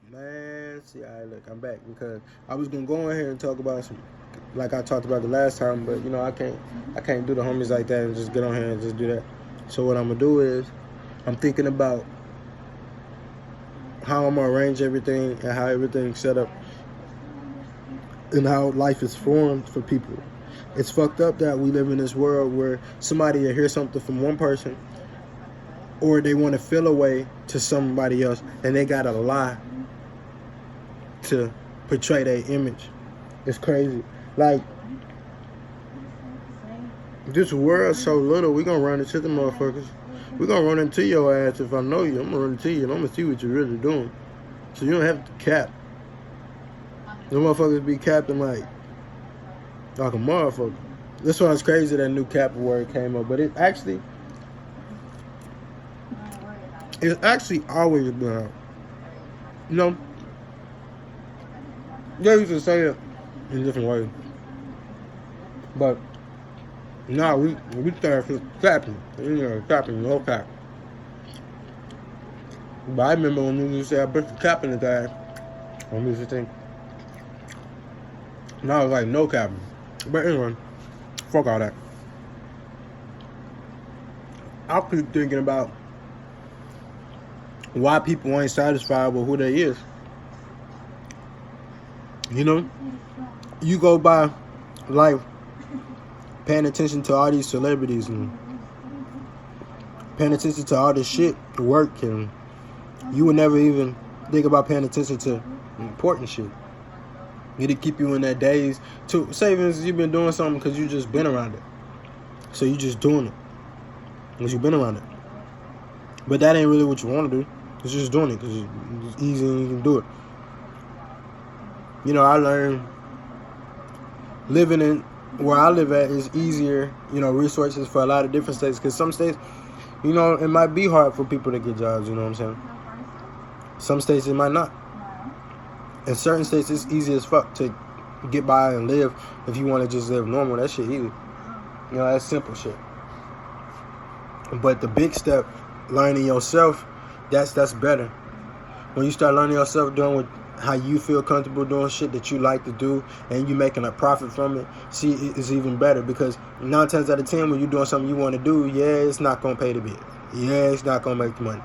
Man, see, look, I'm back because I was gonna go in here and talk about some, like I talked about the last time, but you know, I can't do the homies like that and just get on here and just do that. So what I'm gonna do is, I'm thinking about how I'm gonna arrange everything and how everything's set up and how life is formed for people. It's fucked up that we live in this world where somebody will hear something from one person or they want to feel a way to somebody else and they gotta lie to portray their image. It's crazy. Like, this world's so little, we gonna run into the motherfuckers. We gonna run into your ass if I know you. I'm gonna run into you and I'm gonna see what you're really doing. So you don't have to cap. The motherfuckers be capping like a motherfucker. This one's crazy that new cap word came up, but it's actually always been out. You know, they used to say it in different ways. But now we start capping. You know, capping, no cap. But I remember when we used to say I put the cap in the guy. When we used to think. Now it's like no capping. But anyway, fuck all that. I keep thinking about why people ain't satisfied with who they is. You know, you go by life paying attention to all these celebrities and paying attention to all this shit, work, and you would never even think about paying attention to important shit. It'll keep you in that daze. To savings, you've been doing something because you just been around it. So you just doing it because you've been around it. But that ain't really what you want to do. It's just doing it because it's easy and you can do it. You know, I learned living in where I live at is easier, you know, resources for a lot of different states. Because some states, you know, it might be hard for people to get jobs, you know what I'm saying? Some states it might not. In certain states, it's easy as fuck to get by and live if you want to just live normal. That shit easy. You know, that's simple shit. But the big step, learning yourself, that's better. When you start learning yourself, doing how you feel comfortable doing shit that you like to do, and you making a profit from it, see, it's even better. Because 9 times out of 10, when you're doing something you want to do, yeah, it's not going to pay the bill. Yeah, it's not going to make the money.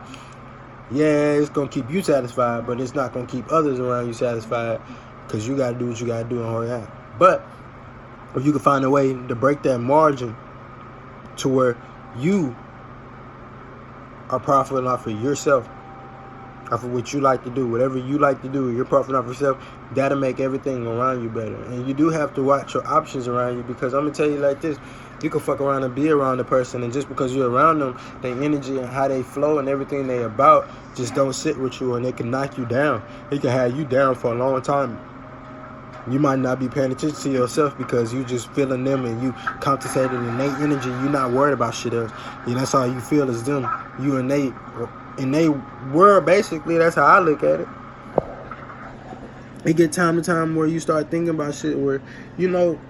Yeah, it's going to keep you satisfied, but it's not going to keep others around you satisfied because you got to do what you got to do and hurry up. But if you can find a way to break that margin to where you are profiting off of yourself, off of what you like to do, whatever you like to do, you're profiting off yourself, that'll make everything around you better. And you do have to watch your options around you because I'm going to tell you like this. You can fuck around and be around a person, and just because you're around them, their energy and how they flow and everything they about just don't sit with you, and they can knock you down. They can have you down for a long time. You might not be paying attention to yourself because you just feeling them and you concentrated in their energy. You're not worried about shit else. And that's all you feel is them. You and they world, basically. That's how I look at it. It get time to time where you start thinking about shit where, you know,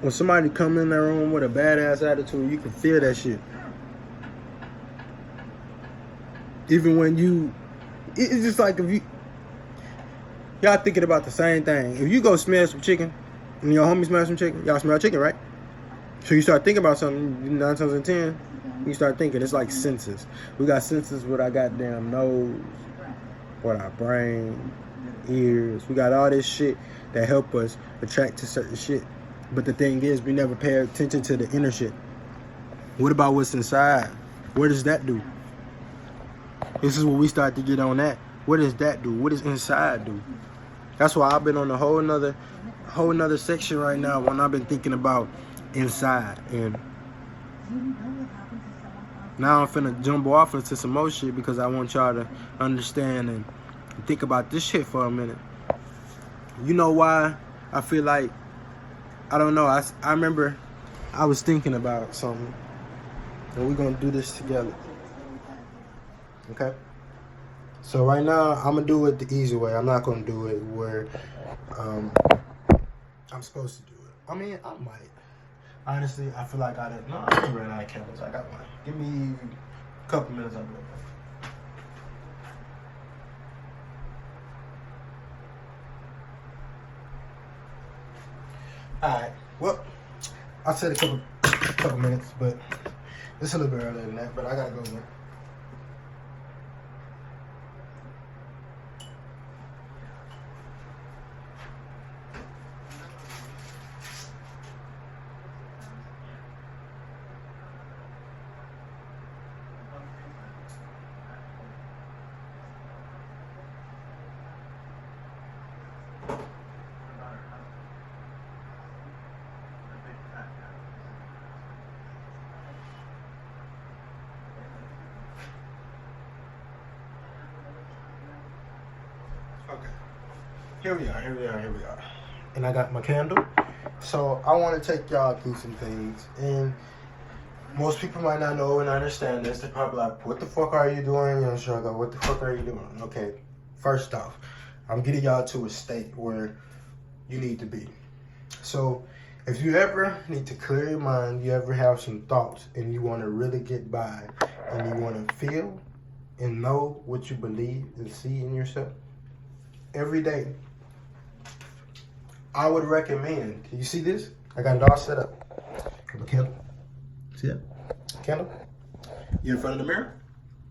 when somebody come in their room with a badass attitude, you can feel that shit. Even when it's just like if y'all thinking about the same thing. If you go smell some chicken and your homie smell some chicken, y'all smell chicken, right? So you start thinking about something 9 times out of 10, you start thinking. It's like senses. We got senses with our goddamn nose, with our brain, ears. We got all this shit that help us attract to certain shit. But the thing is, we never pay attention to the inner shit. What about what's inside? What does that do? This is where we start to get on that. What does that do? What does inside do? That's why I've been on a whole nother section right now when I've been thinking about inside. And now I'm finna jump off into some more shit because I want y'all to understand and think about this shit for a minute. You know why I feel like, I don't know, I remember I was thinking about something, and we're going to do this together. Okay? So right now, I'm going to do it the easy way. I'm not going to do it where I'm supposed to do it. I mean, I might. Honestly, I feel like I ran out of cameras. I got one. Give me a couple minutes, I'll do it. Alright, well, I said a couple minutes, but it's a little bit earlier than that, but I gotta go again. Okay, here we are. And I got my candle. So I want to take y'all through some things. And most people might not know and understand this. They're probably like, what the fuck are you doing, YungShrugga? What the fuck are you doing? Okay, first off, I'm getting y'all to a state where you need to be. So if you ever need to clear your mind, you ever have some thoughts and you want to really get by and you want to feel and know what you believe and see in yourself, every day, I would recommend, you see this? I got it all set up. Have a candle. See that? Candle? You in front of the mirror?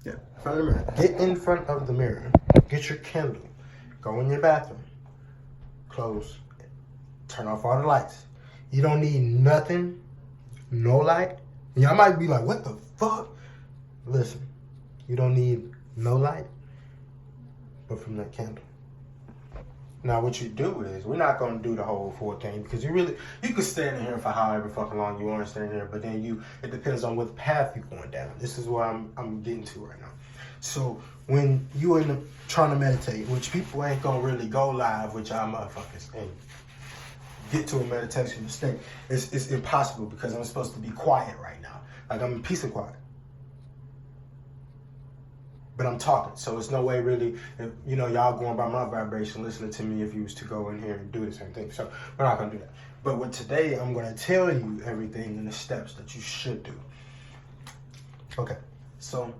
Yeah, in front of the mirror. Get in front of the mirror. Get your candle. Go in your bathroom. Close. Turn off all the lights. You don't need nothing. No light. Y'all might be like, what the fuck? Listen, you don't need no light, but from that candle. Now, what you do is, we're not going to do the whole full thing because you could stand in here for however fucking long you want to stand here, but then it depends on what path you're going down. This is what I'm getting to right now. So, when you end up trying to meditate, which people ain't going to really go live with y'all motherfuckers and get to a meditation state, it's impossible because I'm supposed to be quiet right now. Like, I'm in peace and quiet. But I'm talking, so it's no way really, y'all going by my vibration, listening to me if you was to go in here and do the same thing. So we're not gonna do that. But with today, I'm gonna tell you everything and the steps that you should do. Okay, so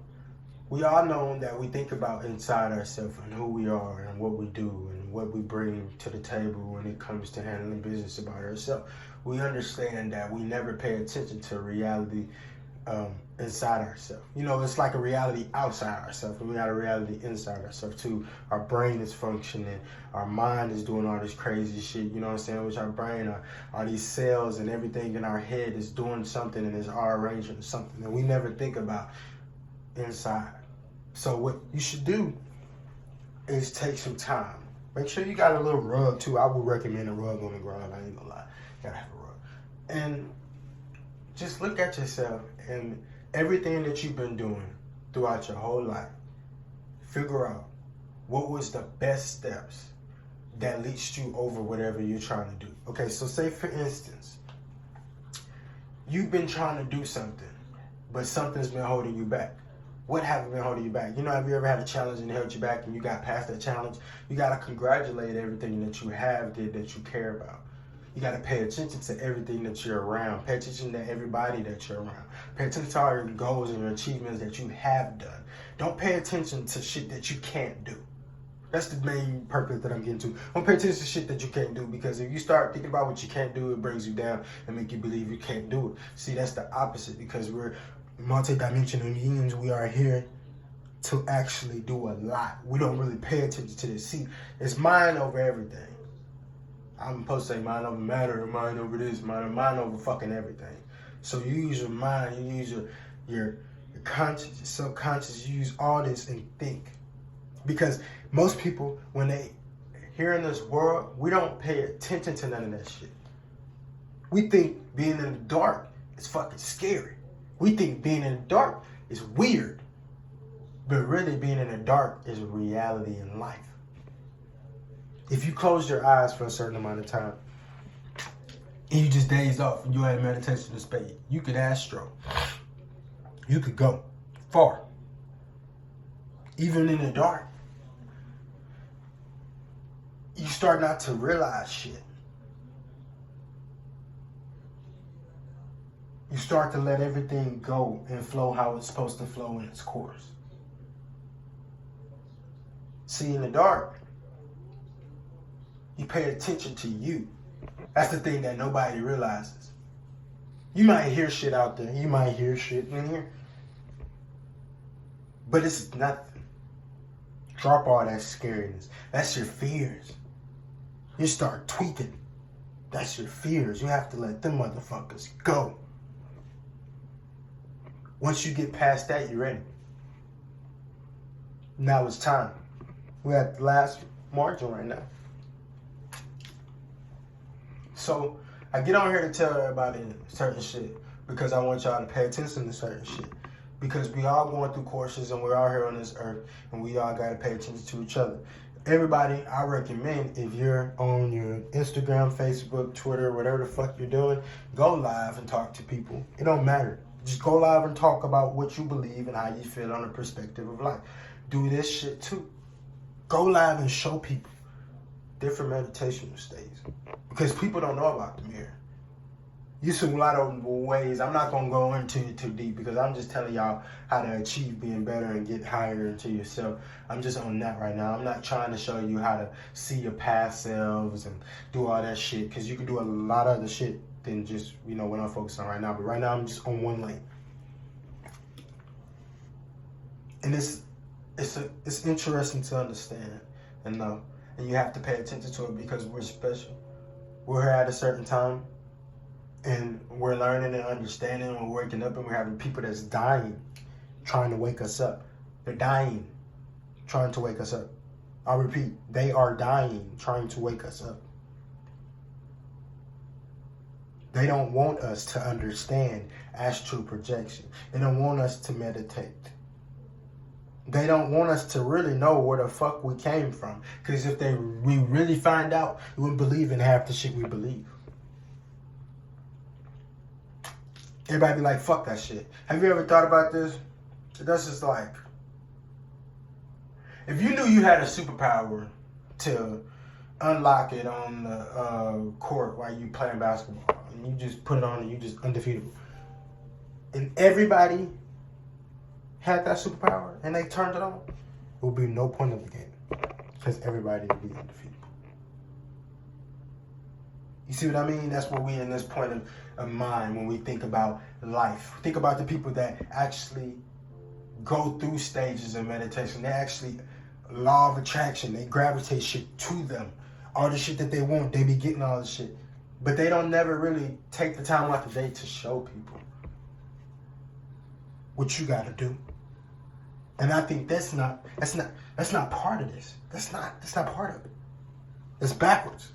we all know that we think about inside ourselves and who we are and what we do and what we bring to the table when it comes to handling business about ourselves. We understand that we never pay attention to reality inside ourselves. It's like a reality outside ourselves, and we got a reality inside ourselves too. Our brain is functioning, our mind is doing all this crazy shit, you know what I'm saying? Which our brain are these cells and everything in our head is doing something and is all arranging something, and we never think about inside. So what you should do is take some time. Make sure you got a little rug too. I would recommend a rug on the ground. I ain't gonna lie. You gotta have a rug. And just look at yourself and everything that you've been doing throughout your whole life. Figure out what was the best steps that leads you over whatever you're trying to do. Okay, so say for instance, you've been trying to do something, but something's been holding you back. What haven't been holding you back? Have you ever had a challenge and it held you back and you got past that challenge? You got to congratulate everything that you have did that you care about. You got to pay attention to everything that you're around. Pay attention to everybody that you're around. Pay attention to all your goals and your achievements that you have done. Don't pay attention to shit that you can't do. That's the main purpose that I'm getting to. Don't pay attention to shit that you can't do, because if you start thinking about what you can't do, it brings you down and make you believe you can't do it. See, that's the opposite, because we're multi-dimensional beings. We are here to actually do a lot. We don't really pay attention to this. See, it's mind over everything. I'm supposed to say mind over matter, or mind over this, mind over fucking everything. So you use your mind, you use your conscious, your subconscious, you use all this and think. Because most people, when they here in this world, we don't pay attention to none of that shit. We think being in the dark is fucking scary. We think being in the dark is weird. But really, being in the dark is a reality in life. If you close your eyes for a certain amount of time and you just daze off and you had meditation to space, you could astro. You could go far. Even in the dark, you start not to realize shit. You start to let everything go and flow how it's supposed to flow in its course. See, in the dark, you pay attention to you. That's the thing that nobody realizes. You might hear shit out there. You might hear shit in here. But it's nothing. Drop all that scariness. That's your fears. You start tweaking. That's your fears. You have to let them motherfuckers go. Once you get past that, you're ready. Now it's time. We're at the last margin right now. So I get on here to tell everybody certain shit because I want y'all to pay attention to certain shit. Because we all going through courses and we're all here on this earth and we all got to pay attention to each other. Everybody, I recommend if you're on your Instagram, Facebook, Twitter, whatever the fuck you're doing, go live and talk to people. It don't matter. Just go live and talk about what you believe and how you feel on the perspective of life. Do this shit too. Go live and show people different meditational states. Because people don't know about the mirror. You see a lot of ways. I'm not going to go into it too deep because I'm just telling y'all how to achieve being better and get higher into yourself. I'm just on that right now. I'm not trying to show you how to see your past selves and do all that shit because you can do a lot of other shit than just, you know, what I'm focused on right now. But right now I'm just on one lane. And it's interesting to understand and know. And you have to pay attention to it because we're special. We're here at a certain time. And we're learning and understanding and we're waking up and we're having people that's dying, trying to wake us up. They're dying, trying to wake us up. I'll repeat, they are dying, trying to wake us up. They don't want us to understand astral projection. They don't want us to meditate. They don't want us to really know where the fuck we came from. Because if we really find out, we wouldn't believe in half the shit we believe. Everybody be like, fuck that shit. Have you ever thought about this? That's just like, if you knew you had a superpower to unlock it on the court while you playing basketball, and you just put it on and you just undefeatable, and everybody had that superpower and they turned it on, there would be no point of the game because everybody would be undefeatable. You see what I mean? That's what we in this point of mind when we think about life. Think about the people that actually go through stages of meditation. They actually, law of attraction, they gravitate shit to them. All the shit that they want, they be getting all the shit. But they don't never really take the time out the day to show people what you gotta do. And I think that's not part of this. That's not part of it. It's backwards.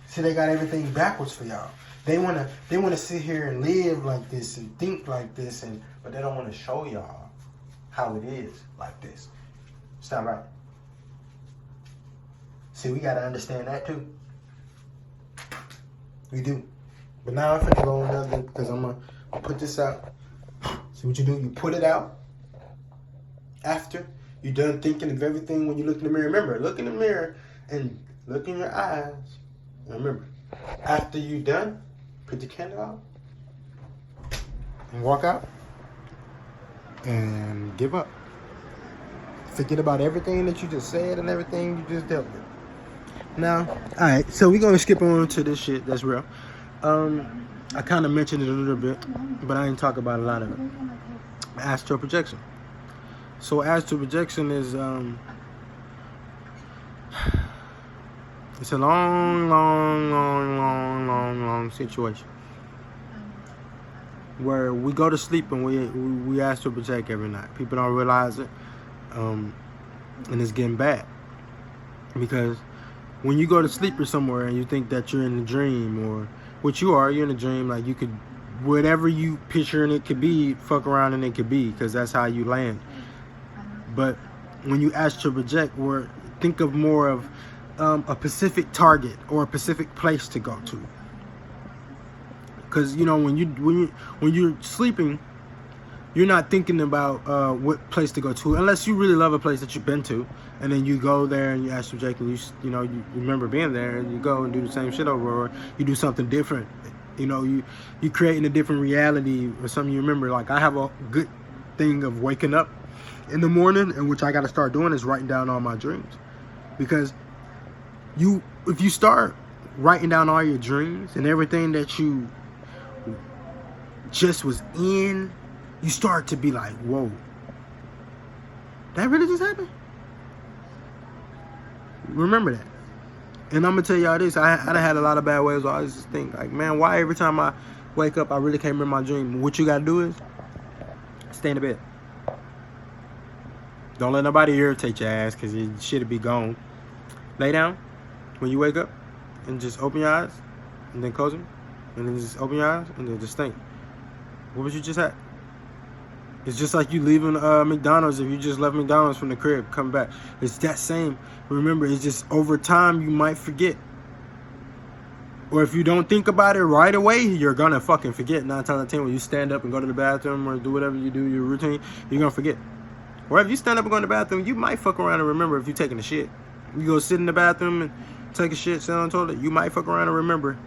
See, they got everything backwards for y'all. They wanna sit here and live like this and think like this, but they don't want to show y'all how it is like this. It's not right. See, we gotta understand that too. We do. But now I'm finna go another because I'm gonna put this out. See what you do? You put it out after you're done thinking of everything. When you look in the mirror, remember, look in the mirror and look in your eyes. Remember, after you're done, put the candle out and walk out and give up. Forget about everything that you just said and everything you just dealt with. Now, all right, so we're going to skip on to this shit that's real. I kind of mentioned it a little bit, but I didn't talk about a lot of it. Astral projection. So astral projection is... it's a long situation where we go to sleep and we astral project every night. People don't realize it, and it's getting bad because when you go to sleep or somewhere and you think that you're in a dream or what you are, you're in a dream. Like you could, whatever you picture and it could be, fuck around and it could be because that's how you land. But when you astral project, think of more of a specific target or a specific place to go to, because you know when you're sleeping, you're not thinking about what place to go to unless you really love a place that you've been to, and then you go there and you astral project and you remember being there and you go and do the same shit over, or you do something different. You know, you creating a different reality or something you remember. Like I have a good thing of waking up in the morning, and which I got to start doing is writing down all my dreams, because if you start writing down all your dreams and everything that you just was in, you start to be like, whoa, that really just happened? Remember that. And I'm gonna tell y'all this, I done had a lot of bad ways where I just think like, man, why every time I wake up I really can't remember my dream? What you gotta do is stay in the bed. Don't let nobody irritate your ass, because your shit'll be gone. Lay down when you wake up and just open your eyes and then close them, and then just open your eyes and then just think, what was you just at? It's just like you leaving McDonald's. If you just left McDonald's from the crib, come back. It's that same. Remember, it's just over time you might forget. Or if you don't think about it right away, you're gonna fucking forget. 9 times out of 10, when you stand up and go to the bathroom or do whatever you do, your routine, you're gonna forget. Or if you stand up and go to the bathroom, you might fuck around and remember if you're taking a shit. You go sit in the bathroom and take a shit, sit on the toilet, you might fuck around and remember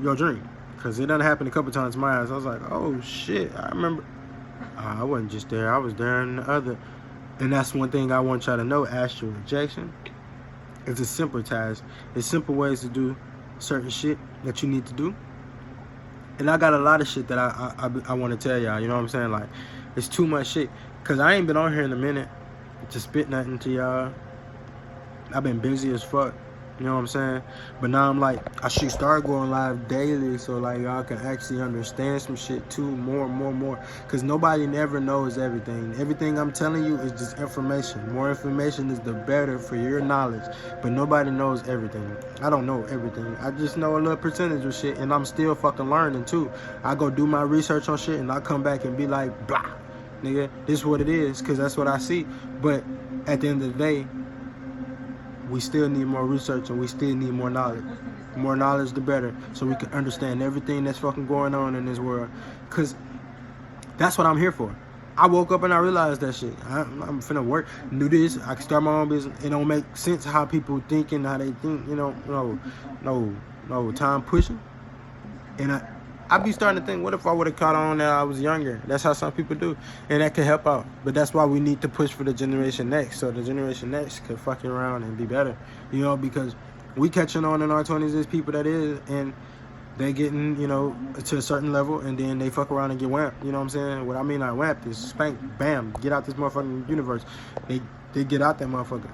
your dream. Because it done happened a couple times in my eyes. I was like, oh shit, I remember. I wasn't just there, I was there in the other. And that's one thing I want y'all to know. Astral projection is a simple task. It's simple ways to do certain shit that you need to do. And I got a lot of shit that I want to tell y'all. You know what I'm saying? Like, it's too much shit. Because I ain't been on here in a minute to spit nothing to y'all. I've been busy as fuck. You know what I'm saying? But now I'm like, I should start going live daily, so like y'all can actually understand some shit too, more. Because nobody never knows everything. Everything I'm telling you is just information. More information is the better for your knowledge. But nobody knows everything. I don't know everything. I just know a little percentage of shit, and I'm still fucking learning too. I go do my research on shit, and I come back and be like, blah, nigga, this is what it is, because that's what I see. But at the end of the day, we still need more research, and we still need more knowledge. More knowledge, the better, so we can understand everything that's fucking going on in this world. Because that's what I'm here for. I woke up and I realized that shit. I'm finna work, do this. I can start my own business. It don't make sense how people think and how they think. You know, no time pushing. And I be starting to think, what if I would have caught on that I was younger? That's how some people do, and that could help out. But that's why we need to push for the generation next, so the generation next could fucking around and be better. You know, because we catching on in our 20s as people that is, and they getting, you know, to a certain level, and then they fuck around and get whamped. You know what I'm saying? What I mean, like whamped is spank, bam, get out this motherfucking universe. They get out that motherfucker.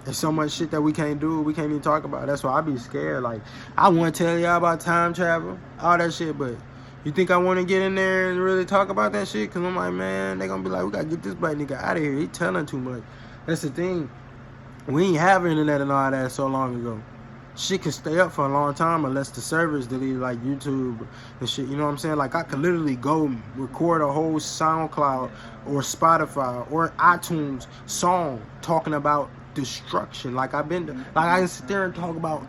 There's so much shit that we can't do, we can't even talk about. That's why I be scared. Like, I want to tell y'all about time travel, all that shit, but you think I want to get in there and really talk about that shit? Because I'm like, man, they going to be like, we got to get this black nigga out of here. He telling too much. That's the thing. We ain't have internet and all that so long ago. Shit can stay up for a long time unless the servers delete, like YouTube and shit. You know what I'm saying? Like, I could literally go record a whole SoundCloud or Spotify or iTunes song talking about destruction. Like, I can sit there and talk about,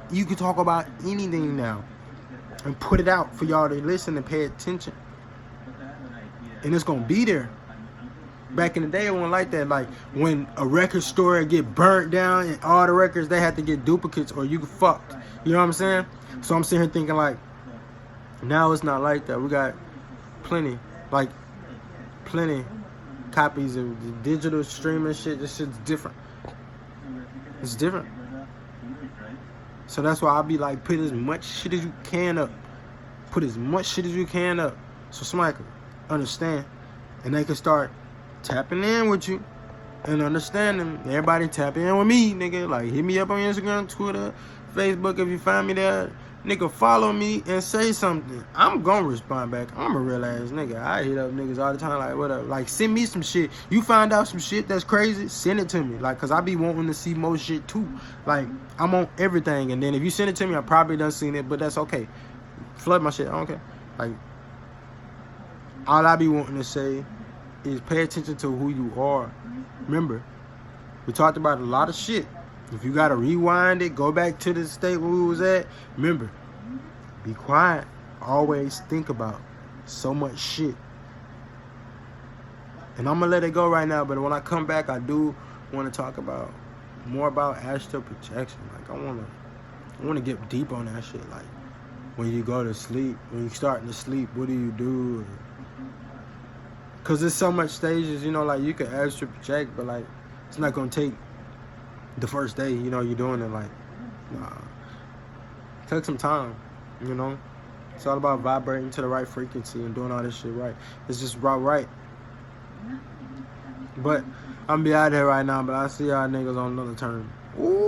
you can talk about anything now and put it out for y'all to listen and pay attention. And it's gonna be there. Back in the day, it wasn't like that. Like, when a record store get burnt down and all the records, they had to get duplicates or you get fucked. You know what I'm saying? So I'm sitting here thinking, like, now it's not like that. We got plenty copies of the digital streaming shit. This shit's different. It's different. So that's why I'll be like, put as much shit as you can up. Put as much shit as you can up, so somebody can understand, and they can start tapping in with you and understanding. Everybody tap in with me, nigga. Like, hit me up on Instagram, Twitter, Facebook. If you find me there, nigga, follow me and say something. I'm gonna respond back. I'm a real ass nigga. I hit up niggas all the time, like, what up? Like, send me some shit. You find out some shit that's crazy, send it to me. Like, cause I be wanting to see more shit too. Like, I'm on everything, and then if you send it to me, I probably done seen it, but that's okay. Flood my shit, I don't care. Like, all I be wanting to say is pay attention to who you are. Remember, we talked about a lot of shit. If you gotta rewind it, go back to the state where we was at. Remember, be quiet. Always think about so much shit. And I'm gonna let it go right now, but when I come back, I do want to talk about more about astral projection. Like, I wanna get deep on that shit. Like, when you go to sleep, when you starting to sleep, what do you do? Cause there's so much stages, you know, like, you can astral project, but like, it's not gonna take the first day, you know, you're doing it. Like, nah. Take some time, you know. It's all about vibrating to the right frequency and doing all this shit right. It's just about right. But I'm be out here right now, but I see y'all niggas on another turn. Ooh.